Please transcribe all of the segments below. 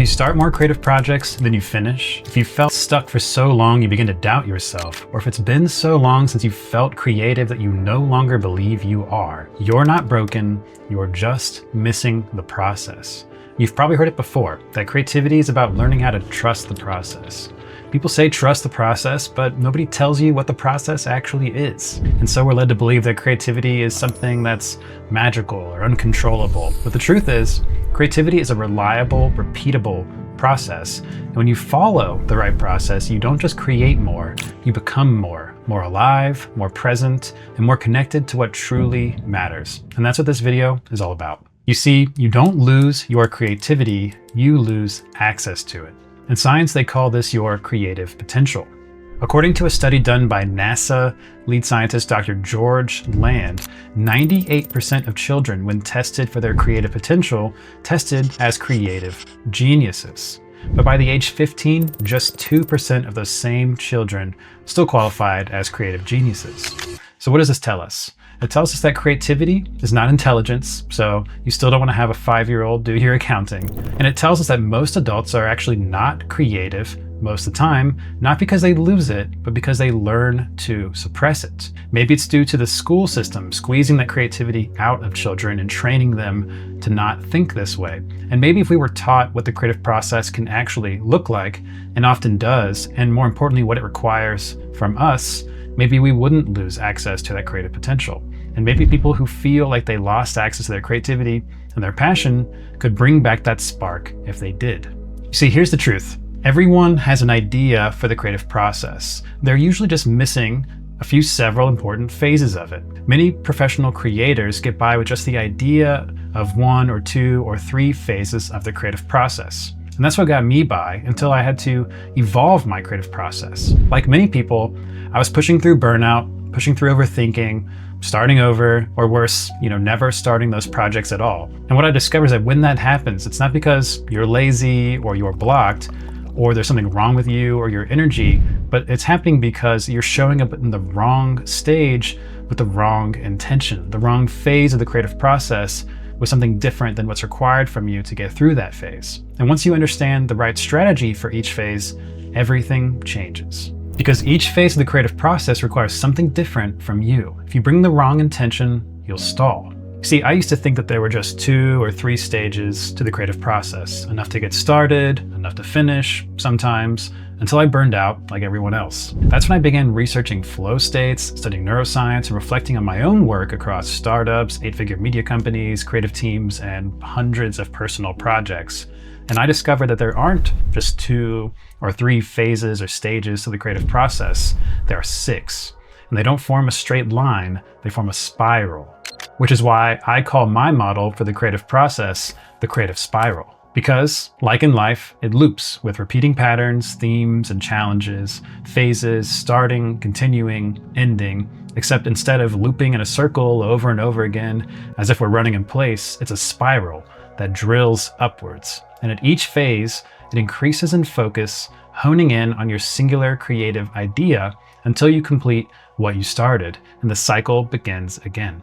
you start more creative projects than you finish, if you felt stuck for so long you begin to doubt yourself, or if it's been so long since you felt creative that you no longer believe you are, you're not broken, you're just missing the process. You've probably heard it before, that creativity is about learning how to trust the process. People say trust the process, but nobody tells you what the process actually is. And so we're led to believe that creativity is something that's magical or uncontrollable. But the truth is, creativity is a reliable, repeatable process. And when you follow the right process, you don't just create more, you become more alive, more present, and more connected to what truly matters. And that's what this video is all about. You see, you don't lose your creativity, you lose access to it. In science, they call this your creative potential. According to a study done by NASA lead scientist Dr. George Land, 98% of children, when tested for their creative potential, tested as creative geniuses. But by the age 15, just 2% of those same children still qualified as creative geniuses. So what does this tell us? It tells us that creativity is not intelligence, so you still don't want to have a 5-year-old do your accounting. And it tells us that most adults are actually not creative most of the time, not because they lose it, but because they learn to suppress it. Maybe it's due to the school system squeezing that creativity out of children and training them to not think this way. And maybe if we were taught what the creative process can actually look like, and often does, and more importantly, what it requires from us, maybe we wouldn't lose access to that creative potential. And maybe people who feel like they lost access to their creativity and their passion could bring back that spark if they did. You see, here's the truth. Everyone has an idea for the creative process. They're usually just missing several important phases of it. Many professional creators get by with just the idea of 1 or 2 or 3 phases of the creative process. And that's what got me by until I had to evolve my creative process. Like many people, I was pushing through burnout, pushing through overthinking, starting over, or worse, never starting those projects at all. And what I discovered is that when that happens, it's not because you're lazy or you're blocked, or there's something wrong with you or your energy, but it's happening because you're showing up in the wrong stage with the wrong intention, the wrong phase of the creative process with something different than what's required from you to get through that phase. And once you understand the right strategy for each phase, everything changes. Because each phase of the creative process requires something different from you. If you bring the wrong intention, you'll stall. See, I used to think that there were just 2 or 3 stages to the creative process, enough to get started, enough to finish, sometimes, until I burned out like everyone else. That's when I began researching flow states, studying neuroscience, and reflecting on my own work across startups, 8-figure media companies, creative teams, and hundreds of personal projects. And I discovered that there aren't just 2 or 3 phases or stages to the creative process. There are 6. And they don't form a straight line, they form a spiral. Which is why I call my model for the creative process the creative spiral. Because, like in life, it loops with repeating patterns, themes, and challenges, phases, starting, continuing, ending, except instead of looping in a circle over and over again, as if we're running in place, it's a spiral that drills upwards. And at each phase, it increases in focus, honing in on your singular creative idea until you complete what you started, and the cycle begins again.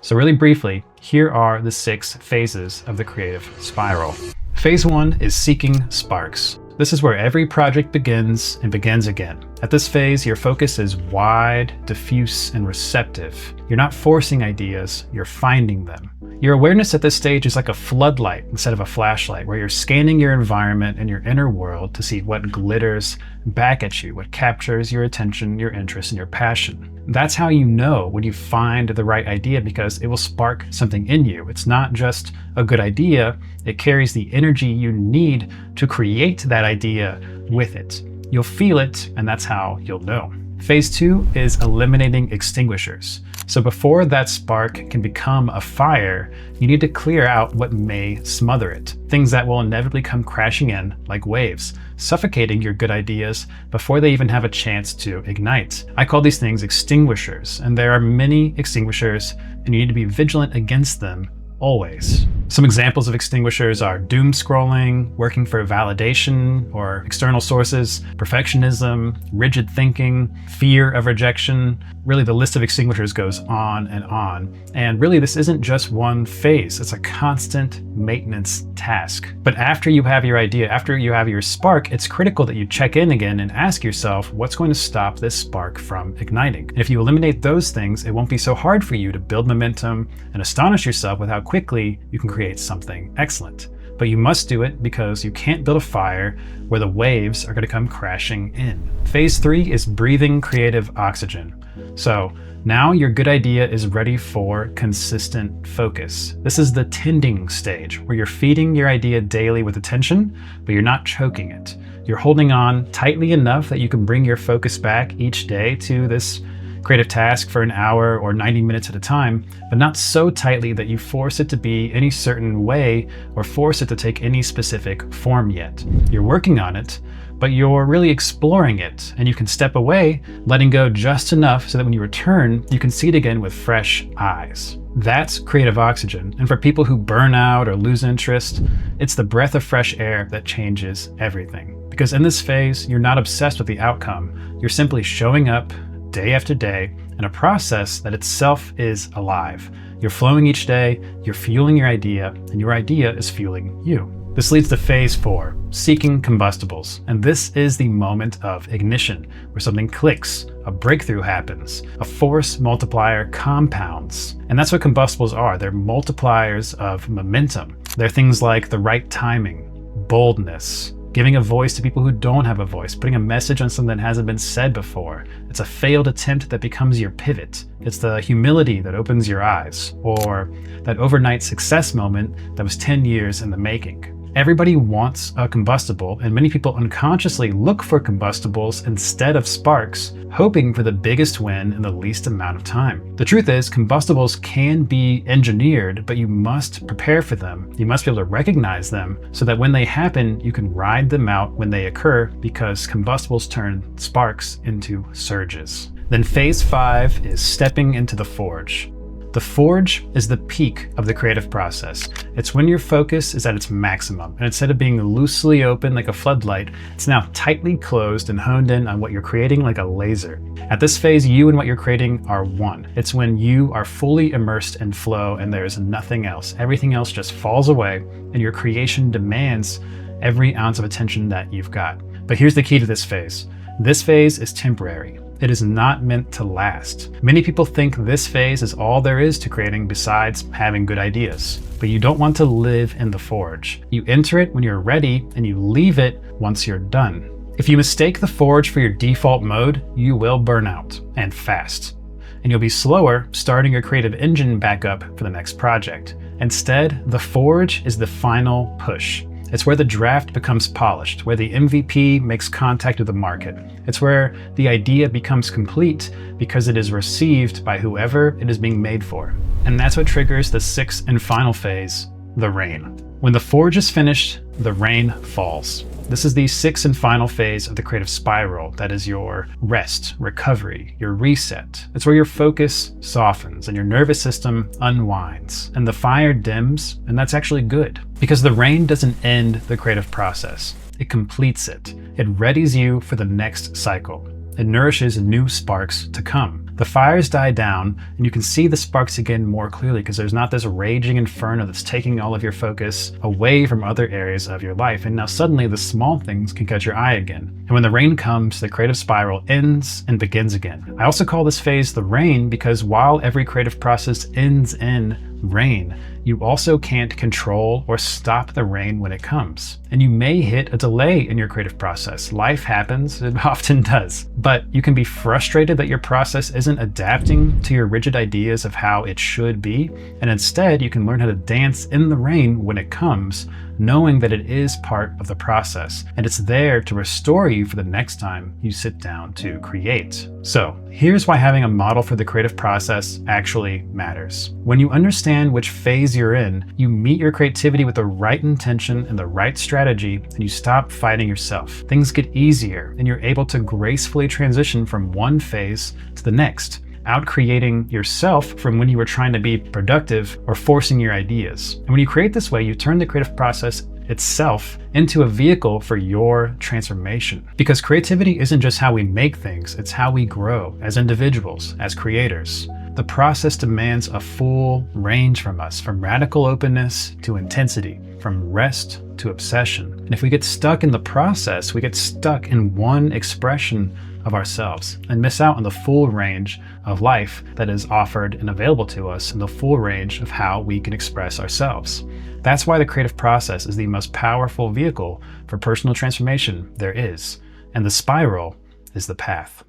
So really briefly, here are the 6 phases of the creative spiral. Phase 1 is seeking sparks. This is where every project begins and begins again. At this phase, your focus is wide, diffuse, and receptive. You're not forcing ideas, you're finding them. Your awareness at this stage is like a floodlight instead of a flashlight, where you're scanning your environment and your inner world to see what glitters back at you, what captures your attention, your interest, and your passion. That's how you know when you find the right idea, because it will spark something in you. It's not just a good idea, it carries the energy you need to create that idea with it. You'll feel it, and that's how you'll know. Phase 2 is eliminating extinguishers. So before that spark can become a fire, you need to clear out what may smother it. Things that will inevitably come crashing in like waves, suffocating your good ideas before they even have a chance to ignite. I call these things extinguishers, and there are many extinguishers, and you need to be vigilant against them always. Some examples of extinguishers are doom scrolling, working for validation or external sources, perfectionism, rigid thinking, fear of rejection. Really, the list of extinguishers goes on and on. And really, this isn't just one phase. It's a constant maintenance task. But after you have your idea, after you have your spark, it's critical that you check in again and ask yourself, what's going to stop this spark from igniting? And if you eliminate those things, it won't be so hard for you to build momentum and astonish yourself with how quickly you can create something excellent. But you must do it because you can't build a fire where the waves are going to come crashing in. Phase 3 is breathing creative oxygen. So now your good idea is ready for consistent focus. This is the tending stage, where you're feeding your idea daily with attention, but you're not choking it. You're holding on tightly enough that you can bring your focus back each day to this creative task for an hour or 90 minutes at a time, but not so tightly that you force it to be any certain way or force it to take any specific form yet. You're working on it, but you're really exploring it, and you can step away, letting go just enough so that when you return, you can see it again with fresh eyes. That's creative oxygen. And for people who burn out or lose interest, it's the breath of fresh air that changes everything. Because in this phase, you're not obsessed with the outcome. You're simply showing up day after day in a process that itself is alive. You're flowing each day, you're fueling your idea, and your idea is fueling you. This leads to phase 4, seeking combustibles. And this is the moment of ignition, where something clicks, a breakthrough happens, a force multiplier compounds. And that's what combustibles are. They're multipliers of momentum. They're things like the right timing, boldness, giving a voice to people who don't have a voice, putting a message on something that hasn't been said before. It's a failed attempt that becomes your pivot. It's the humility that opens your eyes, or that overnight success moment that was 10 years in the making. Everybody wants a combustible, and many people unconsciously look for combustibles instead of sparks, hoping for the biggest win in the least amount of time. The truth is, combustibles can be engineered, but you must prepare for them. You must be able to recognize them so that when they happen, you can ride them out when they occur, because combustibles turn sparks into surges. Then phase 5 is stepping into the forge. The forge is the peak of the creative process. It's when your focus is at its maximum, and instead of being loosely open like a floodlight, it's now tightly closed and honed in on what you're creating like a laser. At this phase, you and what you're creating are one. It's when you are fully immersed in flow and there's nothing else. Everything else just falls away, and your creation demands every ounce of attention that you've got. But here's the key to this phase. This phase is temporary. It is not meant to last. Many people think this phase is all there is to creating besides having good ideas. But you don't want to live in the forge. You enter it when you're ready, and you leave it once you're done. If you mistake the forge for your default mode, you will burn out, and fast. And you'll be slower starting your creative engine back up for the next project. Instead, the forge is the final push. It's where the draft becomes polished, where the MVP makes contact with the market. It's where the idea becomes complete because it is received by whoever it is being made for. And that's what triggers the 6th and final phase, the rain. When the forge is finished, the rain falls. This is the 6th and final phase of the creative spiral. That is your rest, recovery, your reset. It's where your focus softens and your nervous system unwinds and the fire dims, and that's actually good because the rain doesn't end the creative process. It completes it. It readies you for the next cycle. It nourishes new sparks to come. The fires die down, and you can see the sparks again more clearly because there's not this raging inferno that's taking all of your focus away from other areas of your life. And now suddenly the small things can catch your eye again. And when the rain comes, the creative spiral ends and begins again. I also call this phase the rain because while every creative process ends in rain, you also can't control or stop the rain when it comes. And you may hit a delay in your creative process. Life happens, it often does. But you can be frustrated that your process isn't adapting to your rigid ideas of how it should be. And instead, you can learn how to dance in the rain when it comes, knowing that it is part of the process. And it's there to restore you for the next time you sit down to create. So here's why having a model for the creative process actually matters. When you understand which phase you're in, you meet your creativity with the right intention and the right strategy, and you stop fighting yourself. Things get easier, and you're able to gracefully transition from one phase to the next. out creating yourself from when you were trying to be productive or forcing your ideas. And when you create this way, you turn the creative process itself into a vehicle for your transformation. Because creativity isn't just how we make things, it's how we grow as individuals, as creators. The process demands a full range from us, from radical openness to intensity, from rest to obsession. And if we get stuck in the process, we get stuck in one expression of ourselves and miss out on the full range of life that is offered and available to us, and the full range of how we can express ourselves. That's why the creative process is the most powerful vehicle for personal transformation there is, and the spiral is the path.